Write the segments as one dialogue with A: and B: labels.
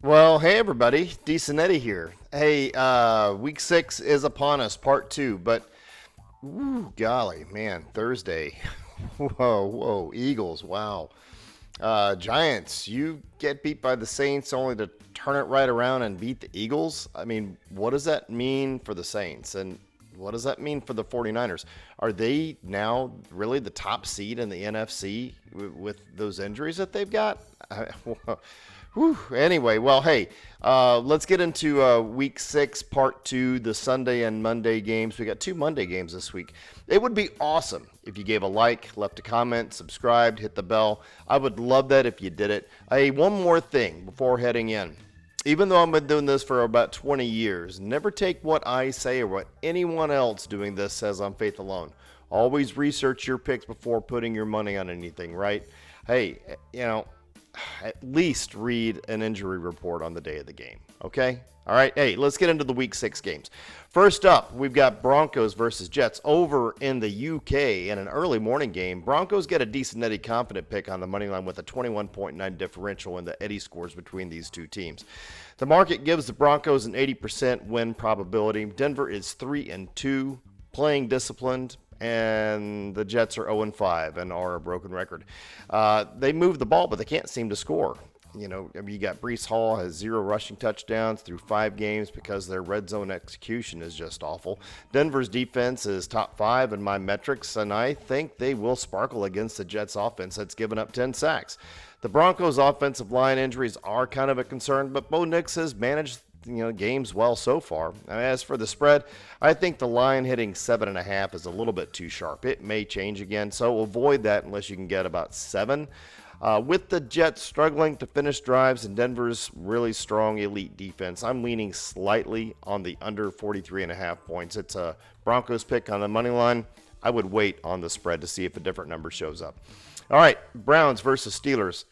A: Well, hey everybody, Decent Eddie here. Hey, week 6 is upon us, part 2, but golly, man, Thursday. Whoa, Eagles, wow. Giants, you get beat by the Saints only to turn it right around and beat the Eagles? I mean, what does that mean for the Saints? And what does that mean for the 49ers? Are they now really the top seed in the NFC with those injuries that they've got? Anyway, well, hey, let's get into week 6, part 2, the Sunday and Monday games. We got 2 Monday games this week. It would be awesome if you gave a like, left a comment, subscribed, hit the bell. I would love that if you did it. Hey, one more thing before heading in. Even though I've been doing this for about 20 years, never take what I say or what anyone else doing this says on faith alone. Always research your picks before putting your money on anything, right? Hey, at least read an injury report on the day of the game, okay? All right, hey, let's get into the Week 6 games. First up, we've got Broncos versus Jets over in the UK in an early morning game. Broncos get a decent Eddie confident pick on the money line with a 21.9 differential in the Eddie scores between these two teams. The market gives the Broncos an 80% win probability. Denver is 3-2, playing disciplined, and the Jets are 0-5 and are a broken record. They move the ball, but they can't seem to score. You got Breece Hall has 0 rushing touchdowns through 5 games because their red zone execution is just awful. Denver's defense is top 5 in my metrics, and I think they will sparkle against the Jets offense that's given up 10 sacks. The Broncos offensive line injuries are kind of a concern, but Bo Nix has managed games well so far. As for the spread, I think the line hitting 7.5 is a little bit too sharp. It may change again, so avoid that unless you can get about 7. With the Jets struggling to finish drives and Denver's really strong elite defense, I'm leaning slightly on the under 43.5 points. It's a Broncos pick on the money line. I would wait on the spread to see if a different number shows up. All right, Browns versus Steelers.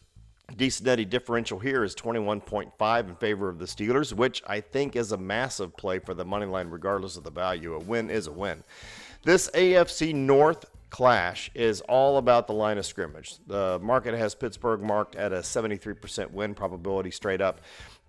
A: Decent Eddie differential here is 21.5 in favor of the Steelers, which I think is a massive play for the money line regardless of the value. A win is a win. This AFC North clash is all about the line of scrimmage. The market has Pittsburgh marked at a 73% win probability straight up.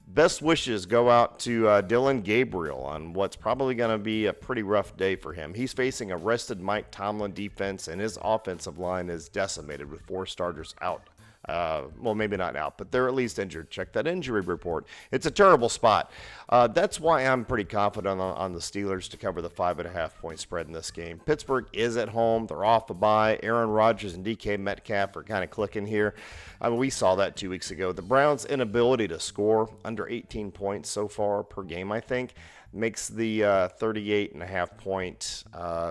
A: Best wishes go out to Dylan Gabriel on what's probably going to be a pretty rough day for him. He's facing a rested Mike Tomlin defense, and his offensive line is decimated with 4 starters out. Well, maybe not out, but they're at least injured. Check that injury report. It's a terrible spot. That's why I'm pretty confident on the Steelers to cover the 5.5 point spread in this game. Pittsburgh is at home. They're off a bye. Aaron Rodgers and DK Metcalf are kind of clicking here. I mean, we saw that 2 weeks ago. The Browns' inability to score under 18 points so far per game, I think, makes the 38.5 point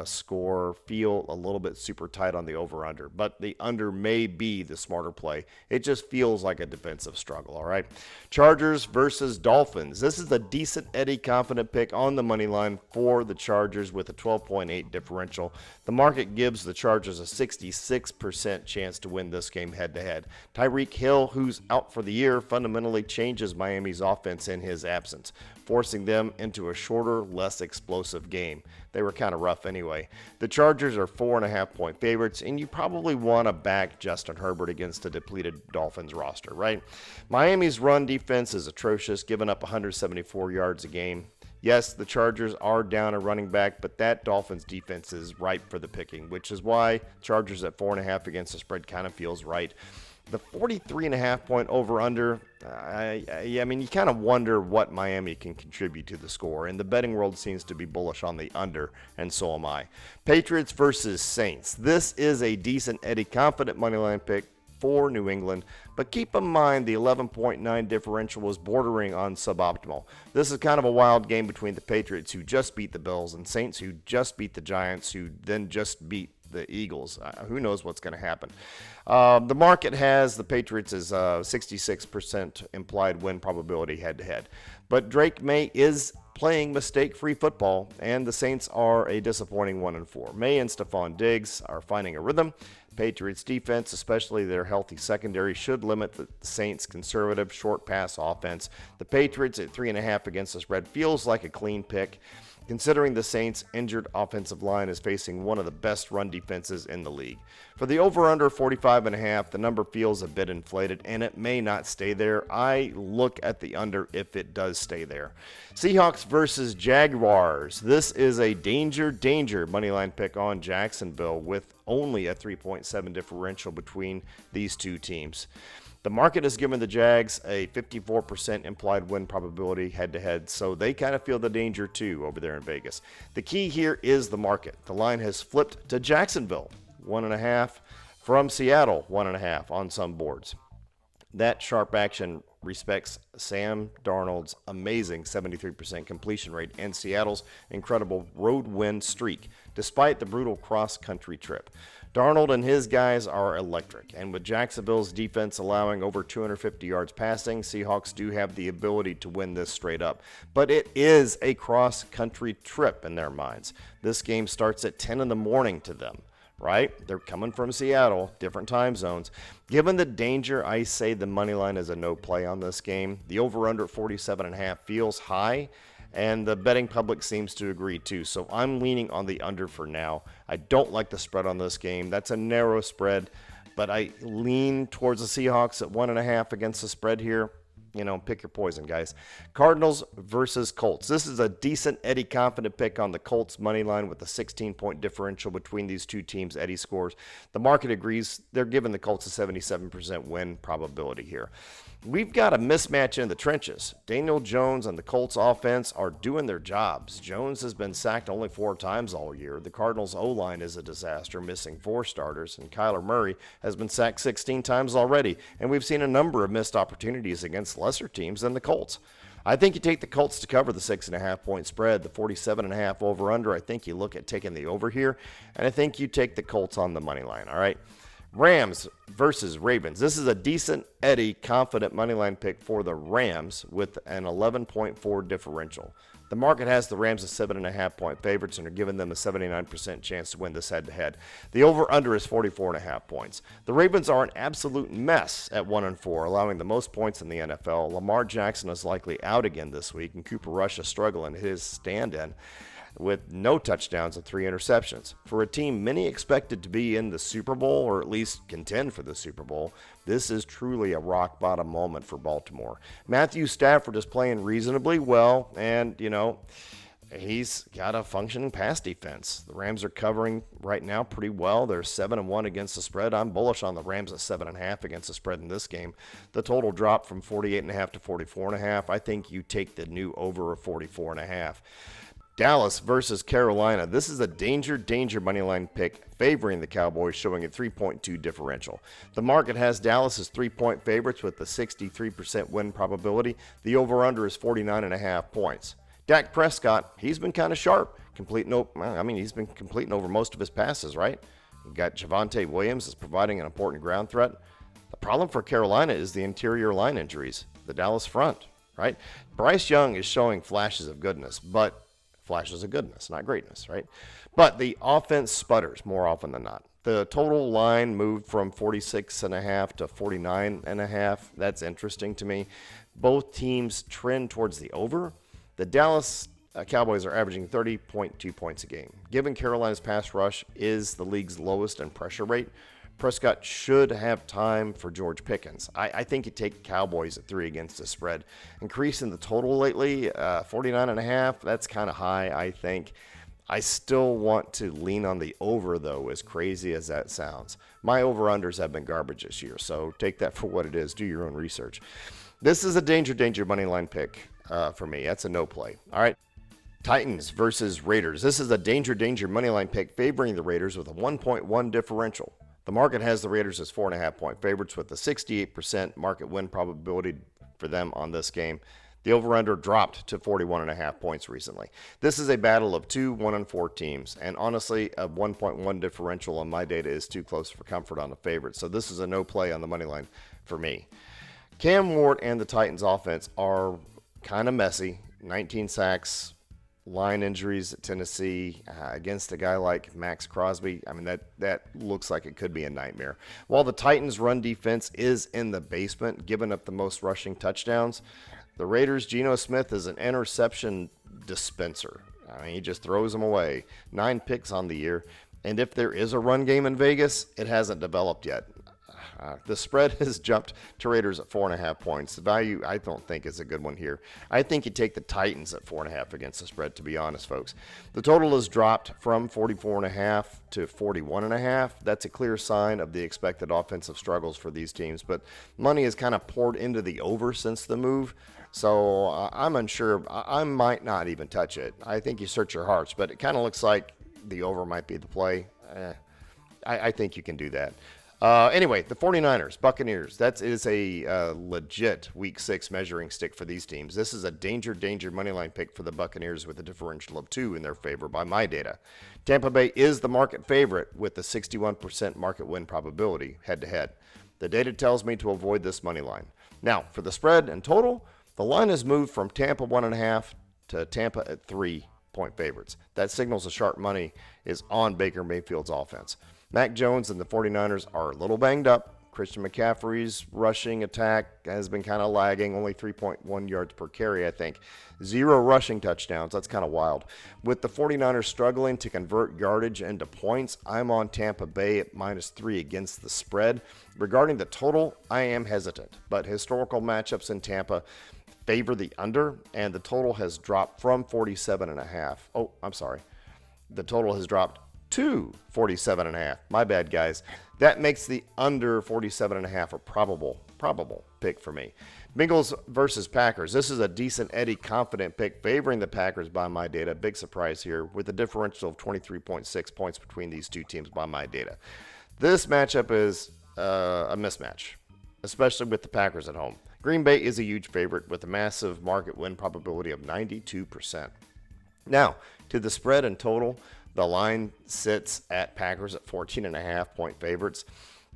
A: score feel a little bit super tight on the over-under. But the under may be the smarter play. It just feels like a defensive struggle, all right? Chargers versus Dolphins. This is a decent Eddie confident pick on the money line for the Chargers with a 12.8 differential. The market gives the Chargers a 66% chance to win this game head-to-head. Tyreek Hill, who's out for the year, fundamentally changes Miami's offense in his absence, forcing them into a shorter, less explosive game. They were kind of rough anyway. The Chargers are 4.5 point favorites, and you probably want to back Justin Herbert against a depleted Dolphins roster, right? Miami's run defense is atrocious, giving up 174 yards a game. Yes, the Chargers are down a running back, but that Dolphins defense is ripe for the picking, which is why Chargers at 4.5 against the spread kind of feels right. The 43.5 point over-under, I mean, you kind of wonder what Miami can contribute to the score, and the betting world seems to be bullish on the under, and so am I. Patriots versus Saints. This is a decent Eddie confident moneyline pick for New England, but keep in mind the 11.9 differential was bordering on suboptimal. This is kind of a wild game between the Patriots, who just beat the Bills, and Saints, who just beat the Giants, who then just beat the Eagles. Who knows what's going to happen? The market has the Patriots as 66% implied win probability head-to-head. But Drake May is playing mistake-free football, and the Saints are a disappointing 1-4. May and Stephon Diggs are finding a rhythm. Patriots defense, especially their healthy secondary, should limit the Saints' conservative short pass offense. The Patriots at 3.5 against the spread feels like a clean pick. considering the Saints' injured offensive line is facing one of the best run defenses in the league. For the over-under 45.5, the number feels a bit inflated, and it may not stay there. I look at the under if it does stay there. Seahawks versus Jaguars. This is a danger moneyline pick on Jacksonville with only a 3.7 differential between these two teams. The market has given the Jags a 54% implied win probability head-to-head, so they kind of feel the danger too over there in Vegas. The key here is the market. The line has flipped to Jacksonville, 1.5, from Seattle, 1.5 on some boards. That sharp action respects Sam Darnold's amazing 73% completion rate and Seattle's incredible road win streak, despite the brutal cross-country trip. Darnold and his guys are electric, and with Jacksonville's defense allowing over 250 yards passing, Seahawks do have the ability to win this straight up. But it is a cross-country trip in their minds. This game starts at 10 in the morning to them, right? They're coming from Seattle, different time zones. Given the danger, I say the money line is a no play on this game. The over-under at 47.5 feels high, and the betting public seems to agree too. So I'm leaning on the under for now. I don't like the spread on this game. That's a narrow spread, but I lean towards the Seahawks at 1.5 against the spread here. You know, pick your poison, guys. Cardinals versus Colts. This is a decent Eddie confident pick on the Colts money line with a 16-point differential between these two teams. Eddie scores. The market agrees. They're giving the Colts a 77% win probability here. We've got a mismatch in the trenches. Daniel Jones and the Colts offense are doing their jobs. Jones has been sacked only 4 times all year. The Cardinals O-line is a disaster, missing 4 starters, and Kyler Murray has been sacked 16 times already, and we've seen a number of missed opportunities against lesser teams than the Colts. I think you take the Colts to cover the 6.5-point spread, the 47.5 over-under. I think you look at taking the over here, and I think you take the Colts on the money line, all right? Rams versus Ravens. This is a decent Eddie confident moneyline pick for the Rams with an 11.4 differential. The market has the Rams as 7.5-point favorites and are giving them a 79% chance to win this head-to-head. The over-under is 44.5 points. The Ravens are an absolute mess at 1-4, allowing the most points in the NFL. Lamar Jackson is likely out again this week, and Cooper Rush is struggling his stand-in with no touchdowns and 3 interceptions. For a team many expected to be in the Super Bowl, or at least contend for the Super Bowl, this is truly a rock-bottom moment for Baltimore. Matthew Stafford is playing reasonably well, and, you know, he's got a functioning pass defense. The Rams are covering right now pretty well. They're 7-1 against the spread. I'm bullish on the Rams at 7.5 against the spread in this game. The total dropped from 48.5 to 44.5. I think you take the new over of 44.5. Dallas versus Carolina. This is a danger moneyline pick favoring the Cowboys, showing a 3.2 differential. The market has Dallas as 3-point favorites with a 63% win probability. The over-under is 49.5 points. Dak Prescott, he's been kind of sharp. He's been completing over most of his passes, right? You've got Javonte Williams is providing an important ground threat. The problem for Carolina is the interior line injuries, the Dallas front, right? Bryce Young is showing flashes of goodness, but flashes of goodness, not greatness, right? But the offense sputters more often than not. The total line moved from 46.5 to 49.5. That's interesting to me. Both teams trend towards the over. The Dallas Cowboys are averaging 30.2 points a game. Given Carolina's pass rush is the league's lowest in pressure rate, Prescott should have time for George Pickens. I think you take Cowboys at 3 against the spread. Increasing the total lately, 49.5, that's kind of high, I think. I still want to lean on the over, though, as crazy as that sounds. My over-unders have been garbage this year, so take that for what it is. Do your own research. This is a danger money line pick for me. That's a no play. All right. Titans versus Raiders. This is a danger money line pick favoring the Raiders with a 1.1 differential. The market has the Raiders as 4.5-point favorites with a 68% market win probability for them on this game. The over-under dropped to 41.5 points recently. This is a battle of 2 1-4 teams, and honestly, a 1.1 differential on my data is too close for comfort on the favorite, so this is a no play on the money line for me. Cam Ward and the Titans offense are kind of messy. 19 sacks, line injuries at Tennessee against a guy like Max Crosby. I mean, that looks like it could be a nightmare. While the Titans' run defense is in the basement, giving up the most rushing touchdowns, the Raiders' Geno Smith is an interception dispenser. I mean, he just throws them away. 9 picks on the year. And if there is a run game in Vegas, it hasn't developed yet. The spread has jumped to Raiders at 4.5 points. The value, I don't think, is a good one here. I think you take the Titans at 4.5 against the spread, to be honest, folks. The total has dropped from 44.5 to 41.5. That's a clear sign of the expected offensive struggles for these teams. But money has kind of poured into the over since the move. So I'm unsure. I might not even touch it. I think you search your hearts, but it kind of looks like the over might be the play. I think you can do that. Anyway, the 49ers, Buccaneers, that is a legit Week 6 measuring stick for these teams. This is a danger moneyline pick for the Buccaneers with a differential of 2 in their favor by my data. Tampa Bay is the market favorite with the 61% market win probability head-to-head. The data tells me to avoid this money line. Now, for the spread and total, the line has moved from Tampa 1.5 to Tampa at 3-point favorites. That signals the sharp money is on Baker Mayfield's offense. Mac Jones and the 49ers are a little banged up. Christian McCaffrey's rushing attack has been kind of lagging, only 3.1 yards per carry, I think. 0 rushing touchdowns. That's kind of wild. With the 49ers struggling to convert yardage into points, I'm on Tampa Bay at -3 against the spread. Regarding the total, I am hesitant, but historical matchups in Tampa favor the under, and the total has dropped from 47.5. Oh, I'm sorry. The total has dropped to 47.5. My bad, guys. That makes the under 47.5 a probable pick for me. Bengals versus Packers. This is a decent Eddie confident pick favoring the Packers by my data. Big surprise here with a differential of 23.6 points between these two teams by my data. This matchup is a mismatch, especially with the Packers at home. Green Bay is a huge favorite with a massive market win probability of 92%. Now, to the spread and total, the line sits at Packers at 14.5-point favorites.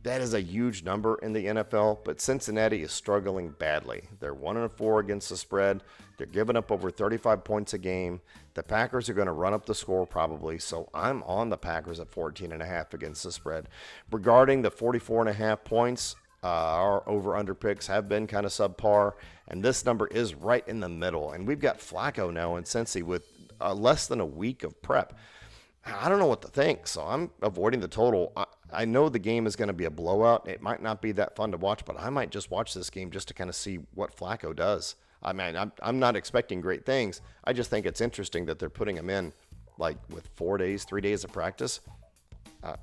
A: That is a huge number in the NFL, but Cincinnati is struggling badly. They're 1-4 against the spread. They're giving up over 35 points a game. The Packers are going to run up the score probably, so I'm on the Packers at 14.5 against the spread. Regarding the 44.5 points, our over-under picks have been kind of subpar, and this number is right in the middle. And we've got Flacco now in Cincy with less than a week of prep. I don't know what to think, so I'm avoiding the total. I know the game is going to be a blowout. It might not be that fun to watch, but I might just watch this game just to kind of see what Flacco does. I mean, I'm not expecting great things. I just think it's interesting that they're putting him in, like, with 3 days of practice.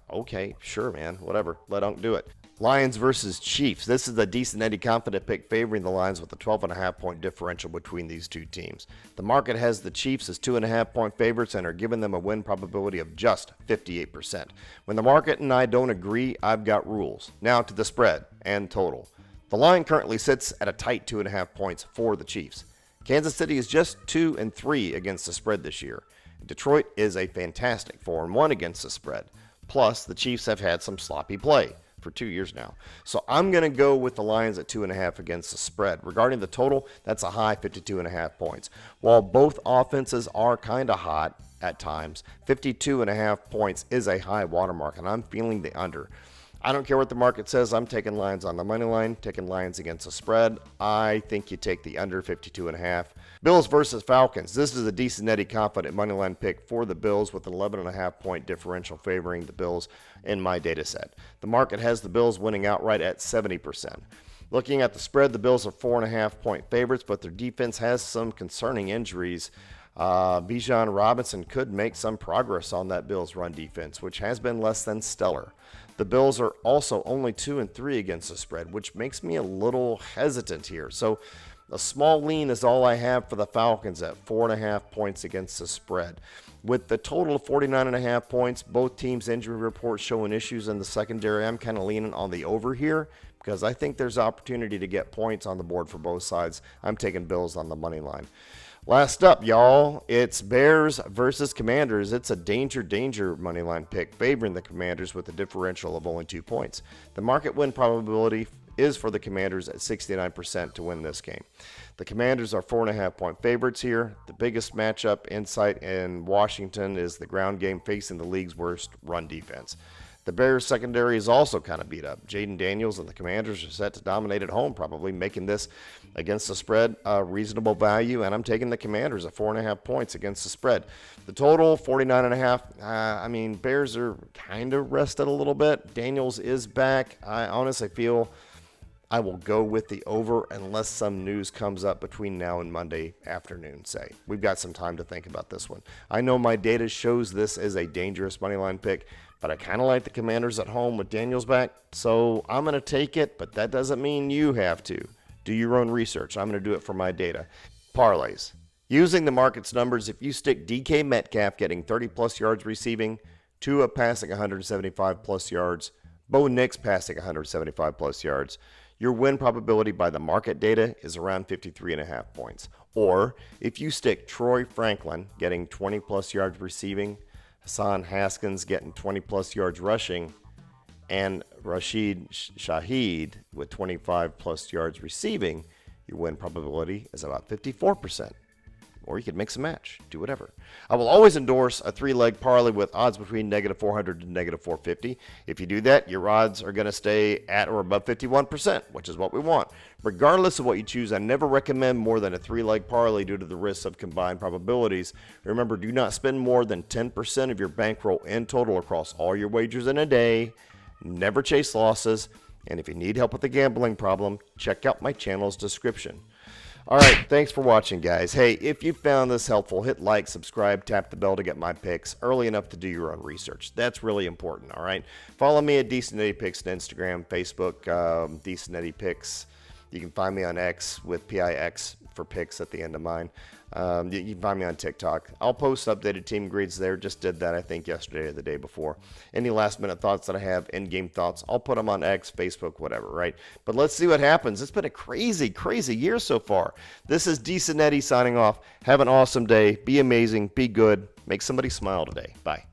A: Okay, sure, man, whatever. Let Unc do it. Lions versus Chiefs. This is a decent Eddie confident pick favoring the Lions with a 12.5-point differential between these two teams. The market has the Chiefs as 2.5-point favorites and are giving them a win probability of just 58%. When the market and I don't agree, I've got rules. Now to the spread and total. The line currently sits at a tight 2.5 points for the Chiefs. Kansas City is just 2-3 against the spread this year. Detroit is a fantastic 4-1 against the spread. Plus, the Chiefs have had some sloppy play for 2 years now. So I'm going to go with the Lions at 2.5 against the spread. Regarding the total, that's a high 52.5 points. While both offenses are kind of hot at times, 52.5 points is a high watermark, and I'm feeling the under. I don't care what the market says. I'm taking Lions on the money line, taking Lions against the spread. I think you take the under 52.5. Bills versus Falcons. This is a decent Eddie confident money line pick for the Bills with an 11.5-point differential favoring the Bills in my data set. The market has the Bills winning outright at 70%. Looking at the spread, the Bills are 4.5-point favorites, but their defense has some concerning injuries. Bijan Robinson could make some progress on that Bills run defense, which has been less than stellar. The Bills are also only 2-3 against the spread, which makes me a little hesitant here. So a small lean is all I have for the Falcons at 4.5 points against the spread. With the total of 49.5 points, both teams' injury reports showing issues in the secondary. I'm kind of leaning on the over here because I think there's opportunity to get points on the board for both sides. I'm taking Bills on the money line. Last up, y'all, it's Bears versus Commanders. It's a danger money line pick favoring the Commanders with a differential of only 2 points. The market win probability is for the Commanders at 69% to win this game. The Commanders are 4.5-point favorites here. The biggest matchup insight in Washington is the ground game facing the league's worst run defense. The Bears secondary is also kind of beat up. Jaden Daniels and the Commanders are set to dominate at home, probably making this against the spread, reasonable value, and I'm taking the Commanders at 4.5 points against the spread. The total, 49.5. I mean, Bears are kind of rested a little bit. Daniels is back. I honestly feel I will go with the over unless some news comes up between now and Monday afternoon, say. We've got some time to think about this one. I know my data shows this as a dangerous moneyline pick, but I kind of like the Commanders at home with Daniels back, so I'm going to take it, but that doesn't mean you have to. Do your own research. I'm going to do it for my data. Parlays. Using the market's numbers, if you stick DK Metcalf getting 30-plus yards receiving, Tua passing 175-plus yards, Bo Nix passing 175-plus yards, your win probability by the market data is around 53.5 points. Or if you stick Troy Franklin getting 20-plus yards receiving, Hassan Haskins getting 20-plus yards rushing, and Rashid Shaheed with 25-plus yards receiving, your win probability is about 54%. Or you could mix and match. Do whatever. I will always endorse a 3-leg parlay with odds between -400 to -450. If you do that, your odds are going to stay at or above 51%, which is what we want. Regardless of what you choose, I never recommend more than a 3-leg parlay due to the risks of combined probabilities. Remember, do not spend more than 10% of your bankroll in total across all your wagers in a day. Never chase losses. And if you need help with a gambling problem, check out my channel's description. All right, thanks for watching, guys. Hey, if you found this helpful, hit like, subscribe, tap the bell to get my picks early enough to do your own research. That's really important, all right? Follow me at Decent Eddie Picks on Instagram, Facebook, Decent Eddie Picks. You can find me on X with PIX for picks at the end of mine. You can find me on TikTok. I'll post updated team grades there. Just did that, I think, yesterday or the day before. Any last-minute thoughts that I have, in-game thoughts, I'll put them on X, Facebook, whatever, right? But let's see what happens. It's been a crazy, crazy year so far. This is Decent Eddie signing off. Have an awesome day. Be amazing. Be good. Make somebody smile today. Bye.